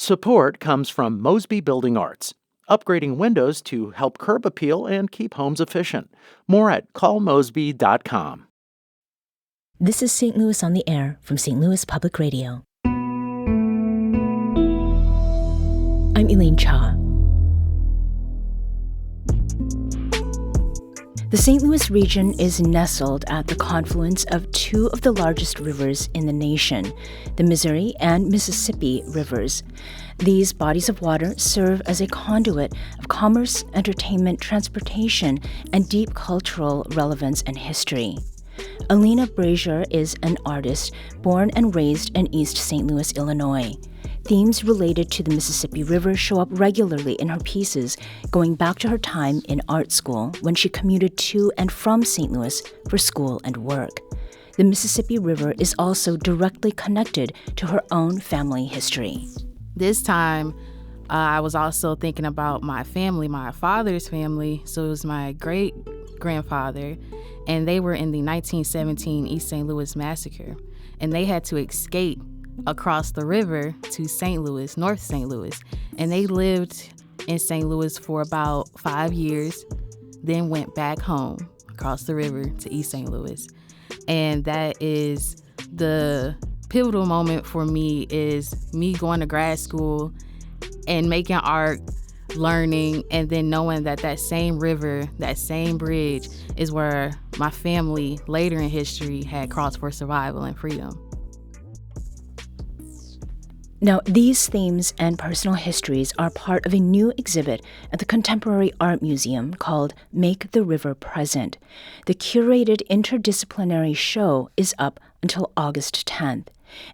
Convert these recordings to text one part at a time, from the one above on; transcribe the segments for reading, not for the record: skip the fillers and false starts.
Support comes from Mosby Building Arts, upgrading windows to help curb appeal and keep homes efficient. More at callmosby.com. This is St. Louis on the Air from St. Louis Public Radio. I'm Elaine Cha. The St. Louis region is nestled at the confluence of two of the largest rivers in the nation, the Missouri and Mississippi rivers. These bodies of water serve as a conduit of commerce, entertainment, transportation, and deep cultural relevance and history. Alina Brazier is an artist born and raised in East St. Louis, Illinois. Themes related to the Mississippi River show up regularly in her pieces, going back to her time in art school when she commuted to and from St. Louis for school and work. The Mississippi River is also directly connected to her own family history. This time, I was also thinking about my family, my father's family. So it was my great-grandfather, and they were in the 1917 East St. Louis massacre, and they had to escape across the river to St. Louis, North St. Louis. And they lived in St. Louis for about 5 years, then went back home across the river to East St. Louis. And that is the pivotal moment for me, is me going to grad school and making art, learning, and then knowing that that same river, that same bridge is where my family later in history had crossed for survival and freedom. Now, these themes and personal histories are part of a new exhibit at the Contemporary Art Museum called Make the River Present. The curated interdisciplinary show is up until August 10th.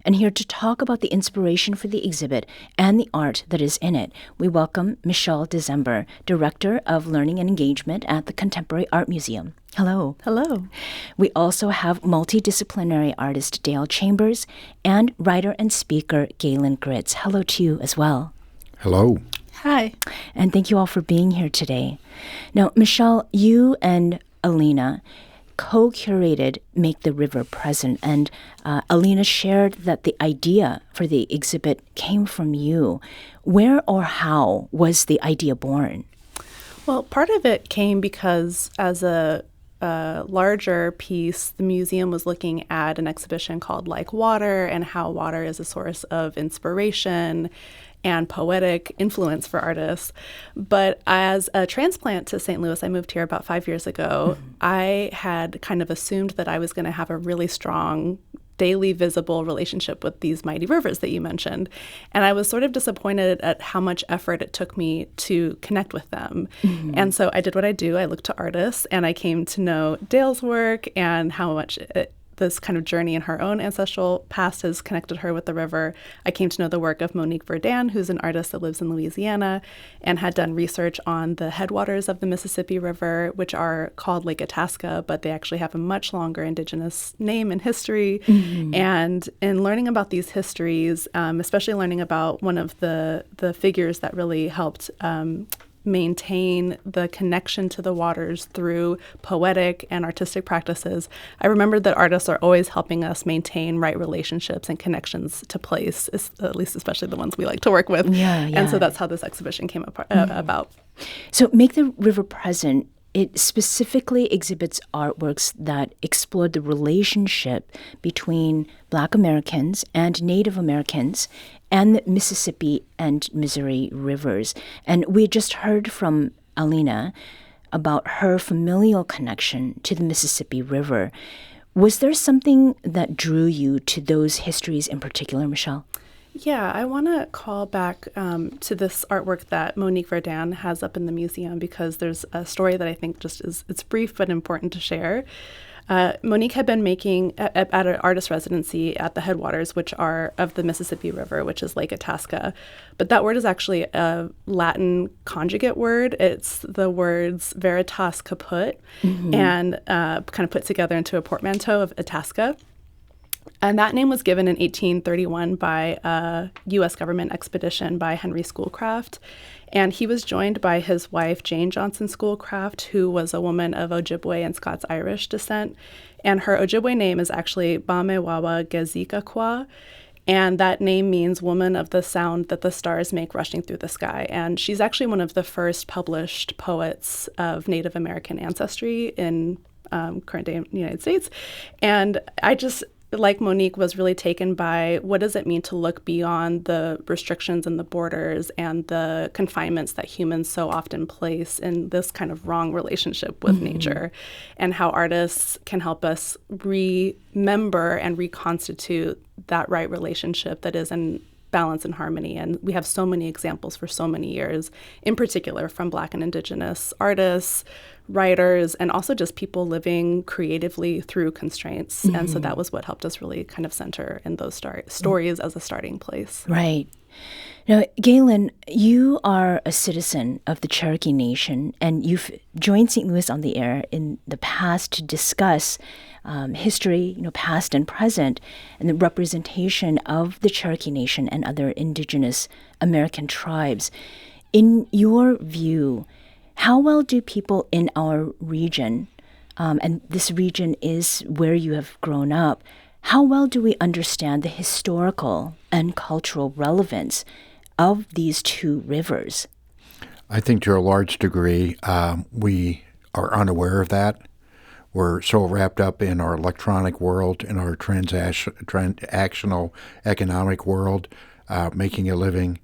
And here to talk about the inspiration for the exhibit and the art that is in it, we welcome Michelle Dezember, Director of Learning and Engagement at the Contemporary Art Museum. Hello. Hello. We also have multidisciplinary artist Dail Chambers and writer and speaker Galen Gritts. Hello to you as well. Hello. Hi. And thank you all for being here today. Now, Michelle, you and Alina co-curated Make the River Present, and Alina shared that the idea for the exhibit came from you. Where or how was the idea born? Well, part of it came because as a larger piece, the museum was looking at an exhibition called Like Water and how water is a source of inspiration and poetic influence for artists. But as a transplant to St. Louis, I moved here about 5 years ago, I had kind of assumed that I was going to have a really strong daily visible relationship with these mighty rivers that you mentioned. And I was sort of disappointed at how much effort it took me to connect with them. And so I did what I do. I looked to artists, and I came to know Dail's work and how much this kind of journey in her own ancestral past has connected her with the river. I came to know the work of Monique Verdun, who's an artist that lives in Louisiana and had done research on the headwaters of the Mississippi River, which are called Lake Itasca, but they actually have a much longer indigenous name and history. And in learning about these histories, especially learning about one of the figures that really helped maintain the connection to the waters through poetic and artistic practices, I remembered that artists are always helping us maintain right relationships and connections to place, at least especially the ones we like to work with. And so that's how this exhibition came about. So Make the River Present, it specifically exhibits artworks that explore the relationship between Black Americans and Native Americans and the Mississippi and Missouri rivers. And we just heard from Alina about her familial connection to the Mississippi River. Was there something that drew you to those histories in particular, Michelle? Yeah, I want to call back to this artwork that Monique Verdun has up in the museum, because there's a story that I think it's brief but important to share. Monique had been making at an artist residency at the headwaters, which are of the Mississippi River, which is Lake Itasca. But that word is actually a Latin conjugate word. It's the words veritas caput and kind of put together into a portmanteau of Itasca. And that name was given in 1831 by a U.S. government expedition by Henry Schoolcraft. And he was joined by his wife, Jane Johnson Schoolcraft, who was a woman of Ojibwe and Scots-Irish descent. And her Ojibwe name is actually Bamewawa Gezikakwa. And that name means woman of the sound that the stars make rushing through the sky. And she's actually one of the first published poets of Native American ancestry in current day United States. And I just, like Monique, was really taken by what does it mean to look beyond the restrictions and the borders and the confinements that humans so often place in this kind of wrong relationship with nature, and how artists can help us remember and reconstitute that right relationship that is in balance and harmony. And we have so many examples for so many years, in particular from Black and Indigenous artists, writers, and also just people living creatively through constraints. And so that was what helped us really kind of center in those stories as a starting place. Right. Now, Galen, you are a citizen of the Cherokee Nation, and you've joined St. Louis on the Air in the past to discuss history, past and present, and the representation of the Cherokee Nation and other indigenous American tribes. In your view, how well do people in our region, and this region is where you have grown up, how well do we understand the historical and cultural relevance of these two rivers? I think to a large degree, we are unaware of that. We're so wrapped up in our electronic world, in our transactional economic world, making a living,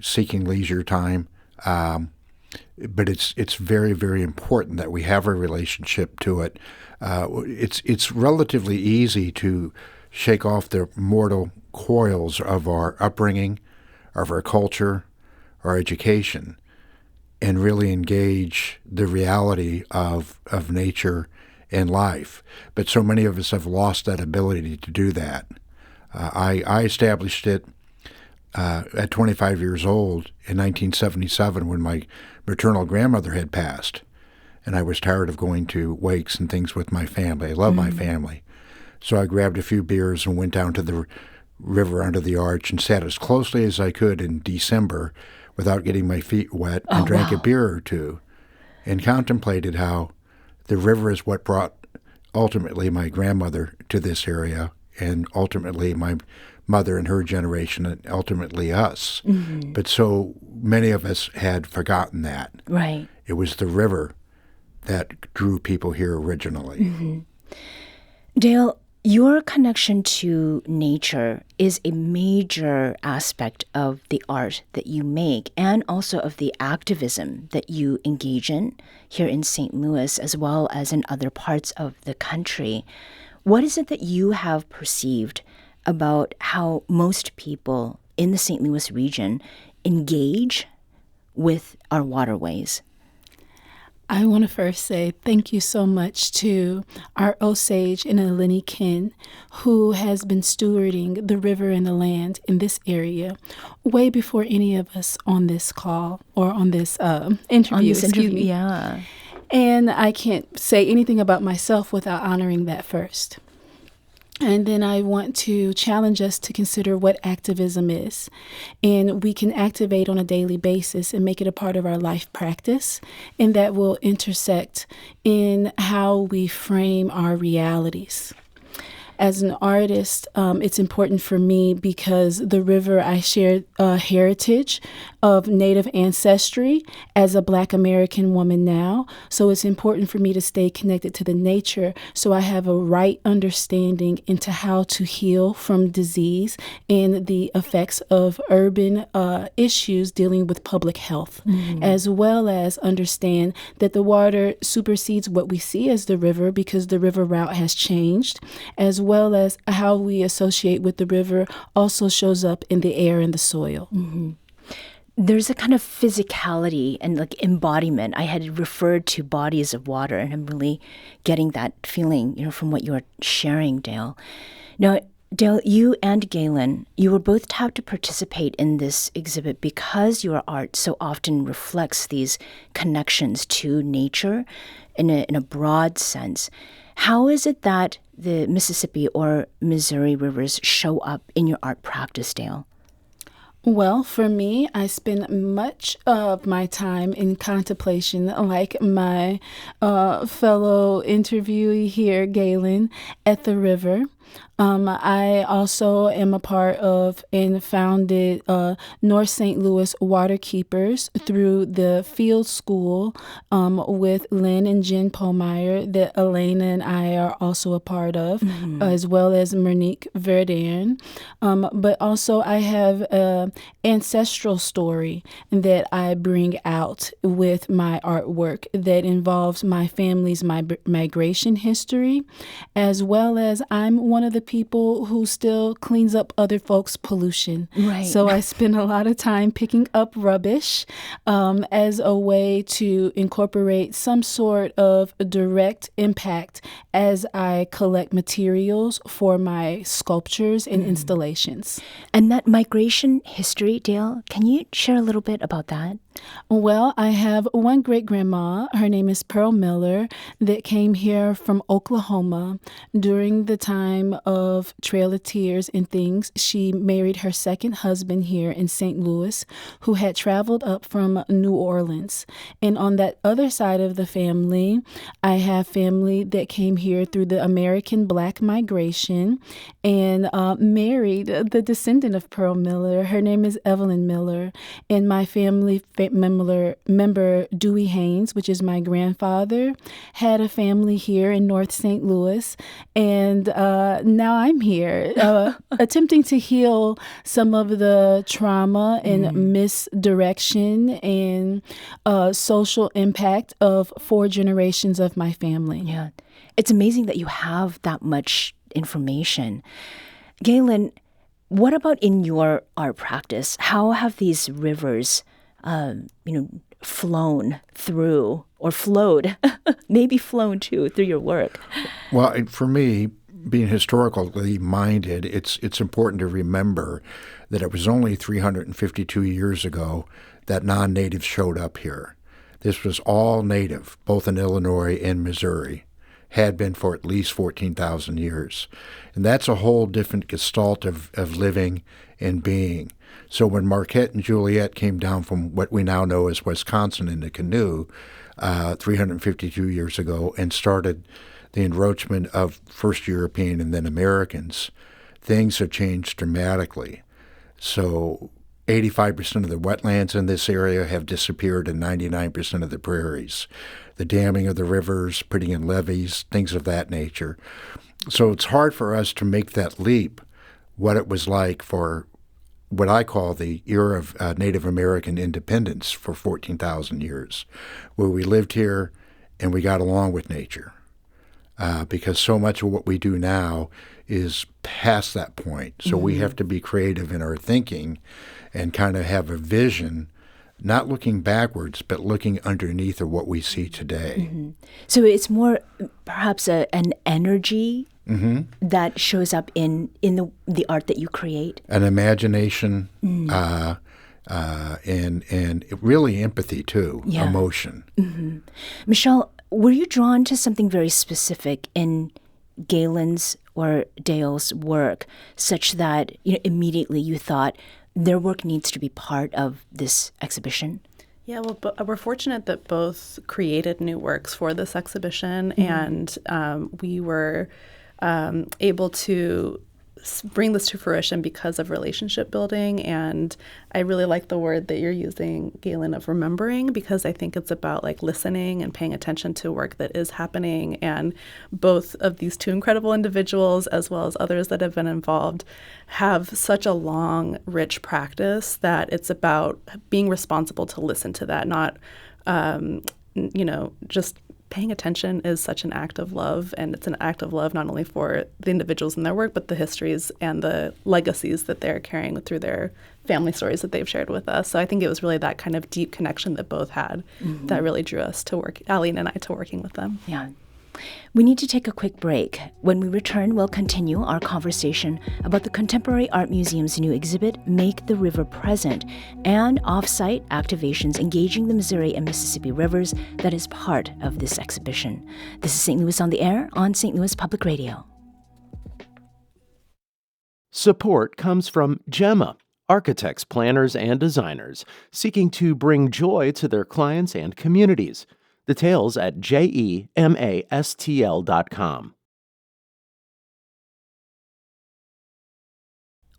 seeking leisure time. But it's very, very important that we have a relationship to it. It's relatively easy to shake off the mortal coils of our upbringing, of our culture, our education, and really engage the reality of nature and life. But so many of us have lost that ability to do that. I established it at 25 years old in 1977 when my maternal grandmother had passed, and I was tired of going to wakes and things with my family. I love my family. So I grabbed a few beers and went down to the river under the arch and sat as closely as I could in December without getting my feet wet and drank a beer or two and contemplated how the river is what brought ultimately my grandmother to this area and ultimately my mother and her generation and ultimately us. But so many of us had forgotten that. Right. It was the river that drew people here originally. Dail, your connection to nature is a major aspect of the art that you make and also of the activism that you engage in here in St. Louis as well as in other parts of the country. What is it that you have perceived about how most people in the St. Louis region engage with our waterways? I want to first say thank you so much to our Osage and Alini kin, who has been stewarding the river and the land in this area way before any of us on this call or on this interview. Yeah. And I can't say anything about myself without honoring that first. And then I want to challenge us to consider what activism is. And we can activate on a daily basis and make it a part of our life practice. And that will intersect in how we frame our realities. As an artist, it's important for me because the river, I share a heritage of Native ancestry as a Black American woman now. So it's important for me to stay connected to the nature so I have a right understanding into how to heal from disease and the effects of urban issues dealing with public health, as well as understand that the water supersedes what we see as the river because the river route has changed, as well as how we associate with the river also shows up in the air and the soil. There's a kind of physicality and like embodiment. I had referred to bodies of water, and I'm really getting that feeling, from what you're sharing, Dail. Now, Dail, you and Galen, you were both tapped to participate in this exhibit because your art so often reflects these connections to nature in a broad sense. How is it that the Mississippi or Missouri rivers show up in your art practice, Dail? Well, for me, I spend much of my time in contemplation, like my fellow interviewee here, Galen, at the river. I also am a part of and founded North St. Louis Waterkeepers through the field school with Lynn and Jen Pomeyer that Elena and I are also a part of, as well as Monique Verdern. But also I have an ancestral story that I bring out with my artwork that involves my family's migration history, as well as I'm one of the people who still cleans up other folks' pollution. Right. So I spend a lot of time picking up rubbish as a way to incorporate some sort of direct impact as I collect materials for my sculptures and installations. And that migration history, Dail, can you share a little bit about that? Well, I have one great-grandma, her name is Pearl Miller, that came here from Oklahoma during the time of Trail of Tears and things. She married her second husband here in St. Louis, who had traveled up from New Orleans. And on that other side of the family, I have family that came here through the American Black migration and married the descendant of Pearl Miller. Her name is Evelyn Miller. And my family member Dewey Haynes, which is my grandfather, had a family here in North St. Louis, and now I'm here attempting to heal some of the trauma and misdirection and social impact of 4 generations of my family. Yeah. It's amazing that you have that much information. Galen, what about in your art practice? How have these rivers flown through or flowed, maybe flown too, through your work? Well, for me, being historically minded, it's important to remember that it was only 352 years ago that non-natives showed up here. This was all native, both in Illinois and Missouri, had been for at least 14,000 years. And that's a whole different gestalt of living and being. So when Marquette and Juliet came down from what we now know as Wisconsin in a canoe 352 years ago and started the encroachment of first European and then Americans, things have changed dramatically. So 85% of the wetlands in this area have disappeared and 99% of the prairies. The damming of the rivers, putting in levees, things of that nature. So it's hard for us to make that leap, what it was like for what I call the era of Native American independence for 14,000 years, where we lived here and we got along with nature. Because so much of what we do now is past that point. So we have to be creative in our thinking and kind of have a vision, not looking backwards, but looking underneath of what we see today. So it's more perhaps an energy that shows up in the art that you create? An imagination and really empathy too, emotion. Michelle, were you drawn to something very specific in Galen's or Dail's work such that immediately you thought their work needs to be part of this exhibition? Yeah, well, we're fortunate that both created new works for this exhibition, and we were able to bring this to fruition because of relationship building. And I really like the word that you're using, Galen, of remembering, because I think it's about like listening and paying attention to work that is happening. And both of these 2 incredible individuals, as well as others that have been involved, have such a long, rich practice that it's about being responsible to listen to that, not, just paying attention is such an act of love, and it's an act of love not only for the individuals in their work, but the histories and the legacies that they're carrying through their family stories that they've shared with us. So I think it was really that kind of deep connection that both had that really drew us to work, Aline and I, to working with them. Yeah. We need to take a quick break. When we return, we'll continue our conversation about the Contemporary Art Museum's new exhibit, Make the River Present, and off-site activations engaging the Missouri and Mississippi rivers that is part of this exhibition. This is St. Louis on the Air on St. Louis Public Radio. Support comes from Gemma, architects, planners, and designers seeking to bring joy to their clients and communities. Details at gemastl.com.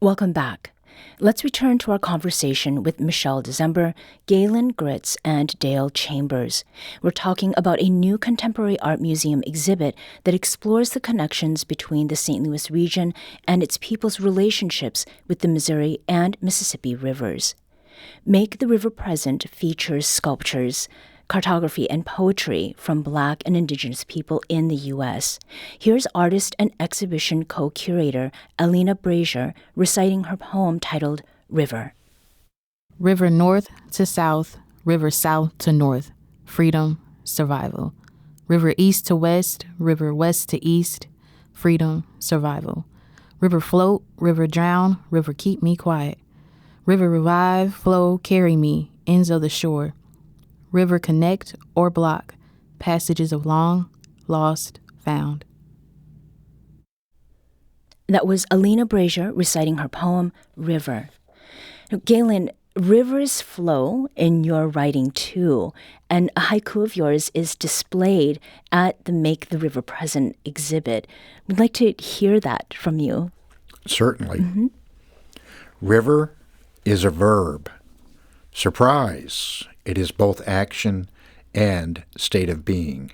Welcome back. Let's return to our conversation with Michelle Dezember, Galen Gritts, and Dail Chambers. We're talking about a new contemporary art museum exhibit that explores the connections between the St. Louis region and its people's relationships with the Missouri and Mississippi rivers. Make the River Present features sculptures, cartography, and poetry from Black and Indigenous people in the U.S. Here's artist and exhibition co-curator Alina Brazier reciting her poem titled River. River north to south, river south to north, freedom, survival. River east to west, river west to east, freedom, survival. River float, river drown, river keep me quiet. River revive, flow, carry me, ends of the shore. River connect or block, passages of long, lost, found. That was Alina Brazier reciting her poem, River. Now, Galen, rivers flow in your writing too, and a haiku of yours is displayed at the Make the River Present exhibit. We'd like to hear that from you. Certainly. River is a verb. Surprise! It is both action and state of being.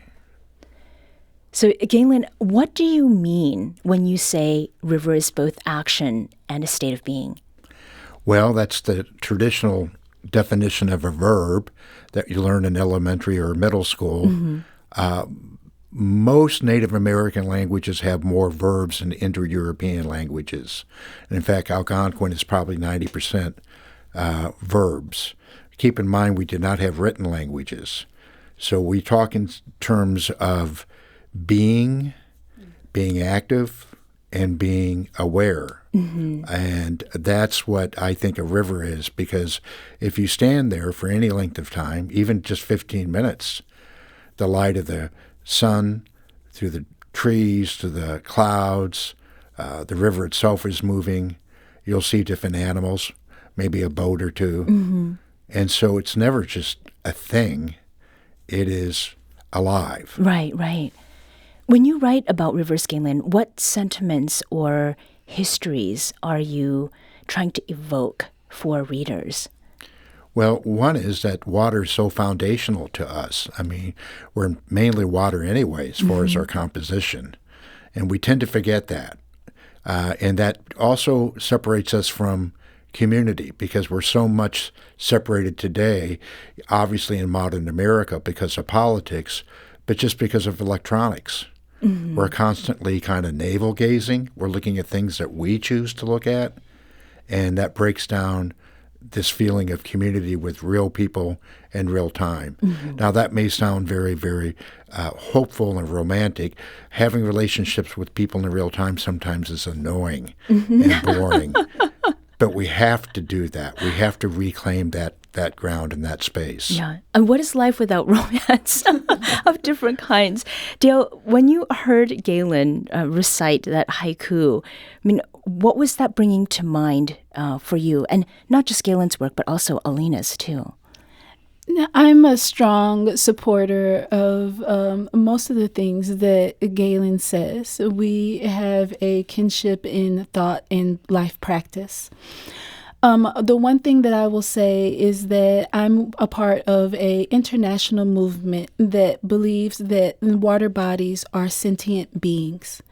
So, Galen, what do you mean when you say river is both action and a state of being? Well, that's the traditional definition of a verb that you learn in elementary or middle school. Most Native American languages have more verbs than Indo-European languages. And in fact, Algonquin is probably 90% verbs. Keep in mind, we did not have written languages. So we talk in terms of being active, and being aware. And that's what I think a river is, because if you stand there for any length of time, even just 15 minutes, the light of the sun through the trees to the clouds, the river itself is moving. You'll see different animals, maybe a boat or two. And so it's never just a thing. It is alive. Right. When you write about rivers, Galen, what sentiments or histories are you trying to evoke for readers? Well, one is that water is so foundational to us. I mean, we're mainly water anyway as far as our composition. And we tend to forget that. And that also separates us from community, because we're so much separated today, obviously in modern America because of politics, but just because of electronics. We're constantly kind of navel gazing. We're looking at things that we choose to look at, and that breaks down this feeling of community with real people in real time. Now, that may sound very, very hopeful and romantic. Having relationships with people in real time sometimes is annoying and boring. But we have to do that. We have to reclaim that ground and that space. Yeah. And what is life without romance of different kinds? Dail, when you heard Galen recite that haiku, I mean, what was that bringing to mind for you? And not just Galen's work, but also Alina's too. I'm a strong supporter of most of the things that Galen says. We have a kinship in thought and life practice. The one thing that I will say is that I'm a part of an international movement that believes that water bodies are sentient beings.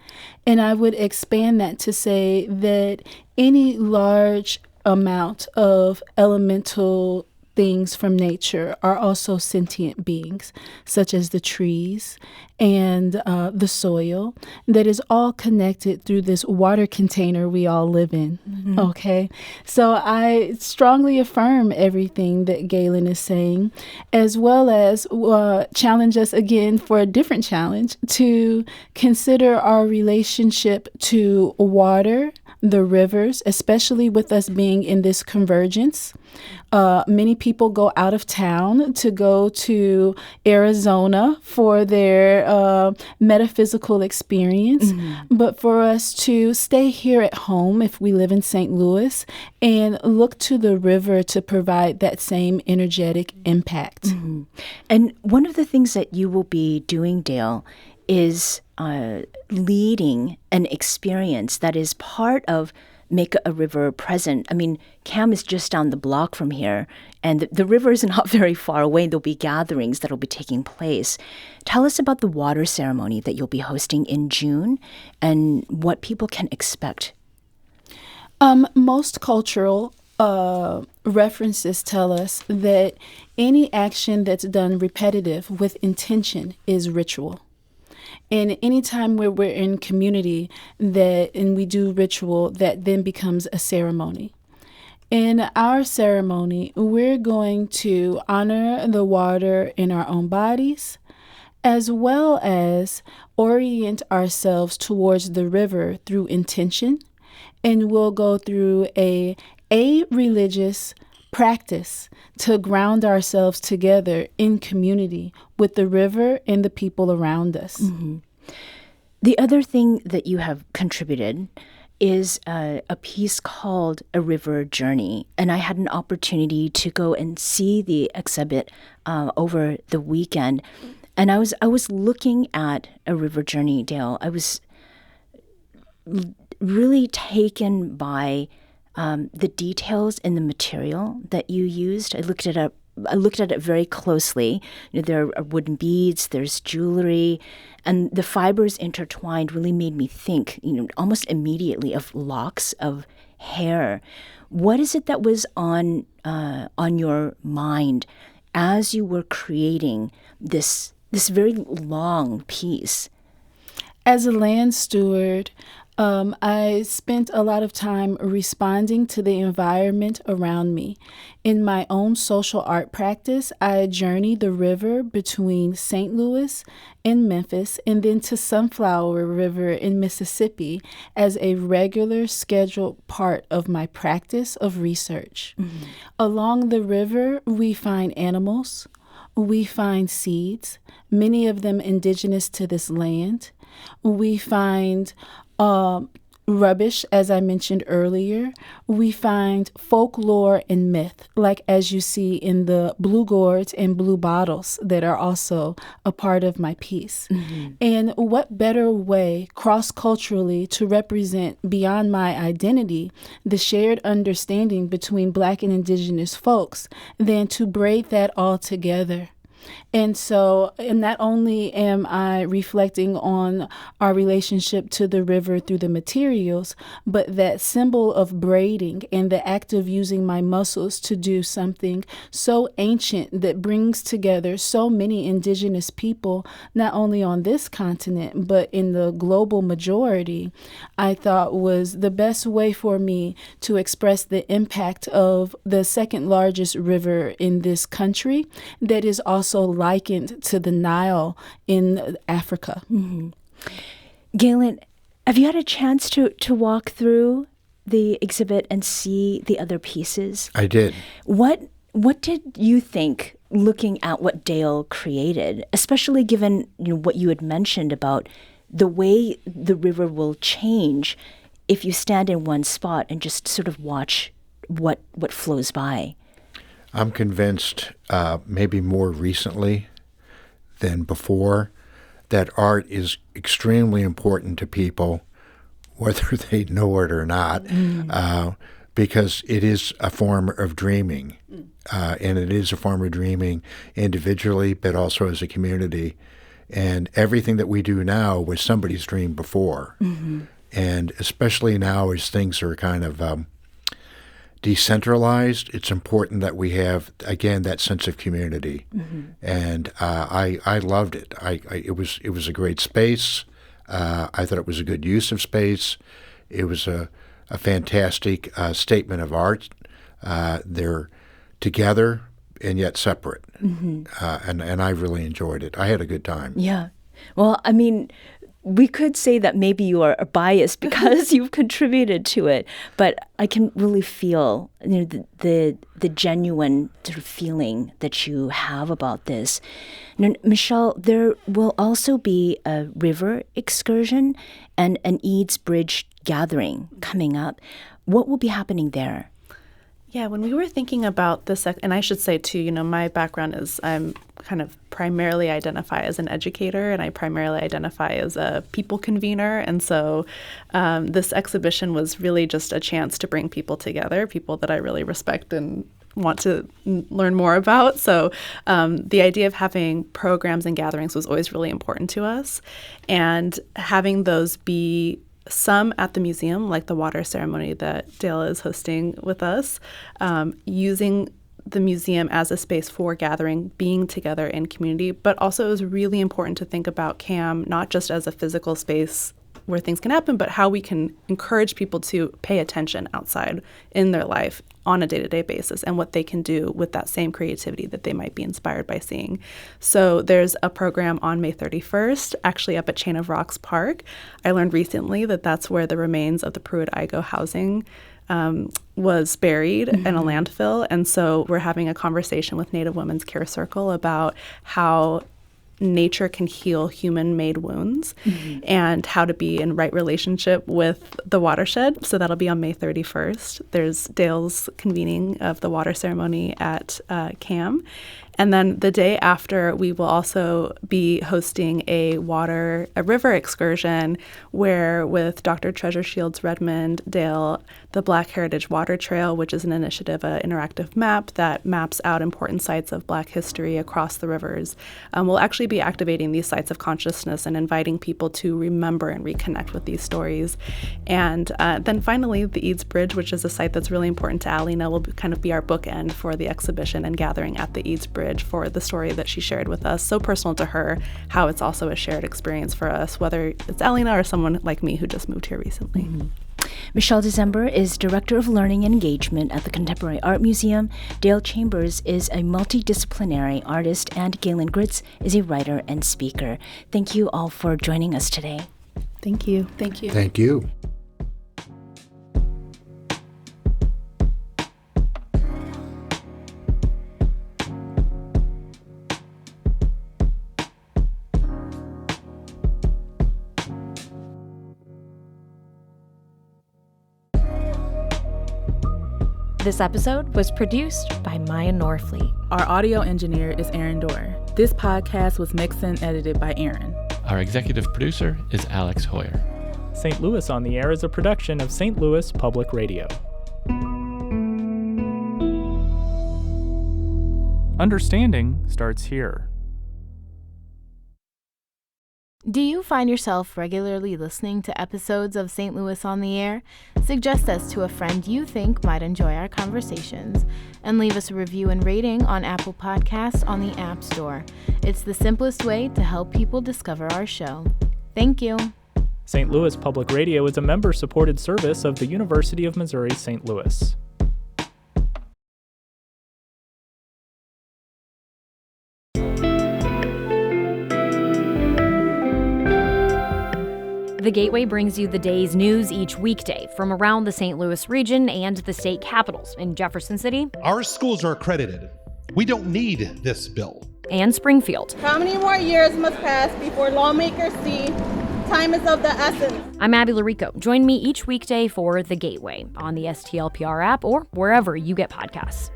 And I would expand that to say that any large amount of elemental things from nature are also sentient beings, such as the trees and the soil, that is all connected through this water container we all live in. Okay? So I strongly affirm everything that Galen is saying, as well as challenge us again for a different challenge to consider our relationship to water, the rivers, especially with us being in this convergence. Many people go out of town to go to Arizona for their metaphysical experience, but for us to stay here at home, if we live in St. Louis, and look to the river to provide that same energetic impact. And one of the things that you will be doing, Dail, is leading an experience that is part of make a river present? I mean, Cam is just down the block from here, and the river is not very far away. There'll be gatherings that'll be taking place. Tell us about the water ceremony that you'll be hosting in June and what people can expect. Most cultural references tell us that any action that's done repetitive with intention is ritual. And anytime where we're in community and we do ritual, that then becomes a ceremony. In our ceremony, we're going to honor the water in our own bodies, as well as orient ourselves towards the river through intention. And we'll go through a religious practice to ground ourselves together in community with the river and the people around us. Mm-hmm. The other thing that you have contributed is a piece called A River Journey. And I had an opportunity to go and see the exhibit over the weekend. And I was looking at A River Journey, Dail. I was really taken by the details in the material that you used. I looked at it very closely. There are wooden beads, there's jewelry, and the fibers intertwined really made me think, almost immediately of locks of hair. What is it that was on your mind as you were creating this very long piece? As a land steward, I spent a lot of time responding to the environment around me. In my own social art practice, I journey the river between St. Louis and Memphis, and then to Sunflower River in Mississippi as a regular scheduled part of my practice of research. Mm-hmm. Along the river, we find animals, we find seeds, many of them indigenous to this land. We find rubbish, as I mentioned earlier. We find folklore and myth, like as you see in the blue gourds and blue bottles that are also a part of my piece. Mm-hmm. And what better way cross-culturally to represent beyond my identity the shared understanding between Black and Indigenous folks than to braid that all together. And not only am I reflecting on our relationship to the river through the materials, but that symbol of braiding and the act of using my muscles to do something so ancient that brings together so many indigenous people, not only on this continent, but in the global majority, I thought was the best way for me to express the impact of the second largest river in this country that is also likened to the Nile in Africa. Mm-hmm. Galen, have you had a chance to walk through the exhibit and see the other pieces? I did. What did you think looking at what Dail created, especially given what you had mentioned about the way the river will change if you stand in one spot and just sort of watch what flows by? I'm convinced, maybe more recently than before, that art is extremely important to people, whether they know it or not, because it is a form of dreaming. And it is a form of dreaming individually, but also as a community. And everything that we do now was somebody's dream before. Mm-hmm. And especially now as things are kind of decentralized, it's important that we have, again, that sense of community. Mm-hmm. And I loved it. It was a great space. I thought it was a good use of space. It was a fantastic statement of art. They're together and yet separate. Mm-hmm. And I really enjoyed it. I had a good time. Yeah. Well, I mean, we could say that maybe you are biased because you've contributed to it, but I can really feel the genuine sort of feeling that you have about this. Michelle, there will also be a river excursion and an Eads Bridge gathering coming up. What will be happening there? Yeah, when we were thinking about this, and I should say too, my background is I'm kind of primarily identify as an educator, and I primarily identify as a people convener. And so this exhibition was really just a chance to bring people together, people that I really respect and want to learn more about. So the idea of having programs and gatherings was always really important to us. And having those be some at the museum, like the water ceremony that Dail is hosting with us, using the museum as a space for gathering, being together in community, but also it was really important to think about CAM not just as a physical space where things can happen, but how we can encourage people to pay attention outside in their life on a day-to-day basis and what they can do with that same creativity that they might be inspired by seeing. So there's a program on May 31st, actually up at Chain of Rocks Park. I learned recently that that's where the remains of the Pruitt-Igoe housing was buried in a landfill. And so we're having a conversation with Native Women's Care Circle about how nature can heal human-made wounds and how to be in right relationship with the watershed. So that'll be on May 31st. There's Dail's convening of the water ceremony at CAM. And then the day after, we will also be hosting a river excursion where with Dr. Treasure Shields Redmond, Dail, the Black Heritage Water Trail, which is an initiative, an interactive map that maps out important sites of Black history across the rivers. We'll actually be activating these sites of consciousness and inviting people to remember and reconnect with these stories. And then finally, the Eads Bridge, which is a site that's really important to Alina, will kind of be our bookend for the exhibition and gathering at the Eads Bridge for the story that she shared with us, so personal to her, how it's also a shared experience for us, whether it's Alina or someone like me who just moved here recently. Michelle Dezember is Director of Learning and Engagement at the Contemporary Art Museum. Dail Chambers is a multidisciplinary artist, and Galen Gritts is a writer and speaker. Thank you all for joining us today. Thank you. Thank you. Thank you. This episode was produced by Maya Norfleet. Our audio engineer is Aaron Dorr. This podcast was mixed and edited by Aaron. Our executive producer is Alex Hoyer. St. Louis on the Air is a production of St. Louis Public Radio. Understanding starts here. Do you find yourself regularly listening to episodes of St. Louis on the Air? Suggest us to a friend you think might enjoy our conversations, and leave us a review and rating on Apple Podcasts on the App Store. It's the simplest way to help people discover our show. Thank you. St. Louis Public Radio is a member-supported service of the University of Missouri St. Louis. The Gateway brings you the day's news each weekday from around the St. Louis region and the state capitals in Jefferson City. Our schools are accredited. We don't need this bill. And Springfield. How many more years must pass before lawmakers see time is of the essence? I'm Abby Larico. Join me each weekday for The Gateway on the STLPR app or wherever you get podcasts.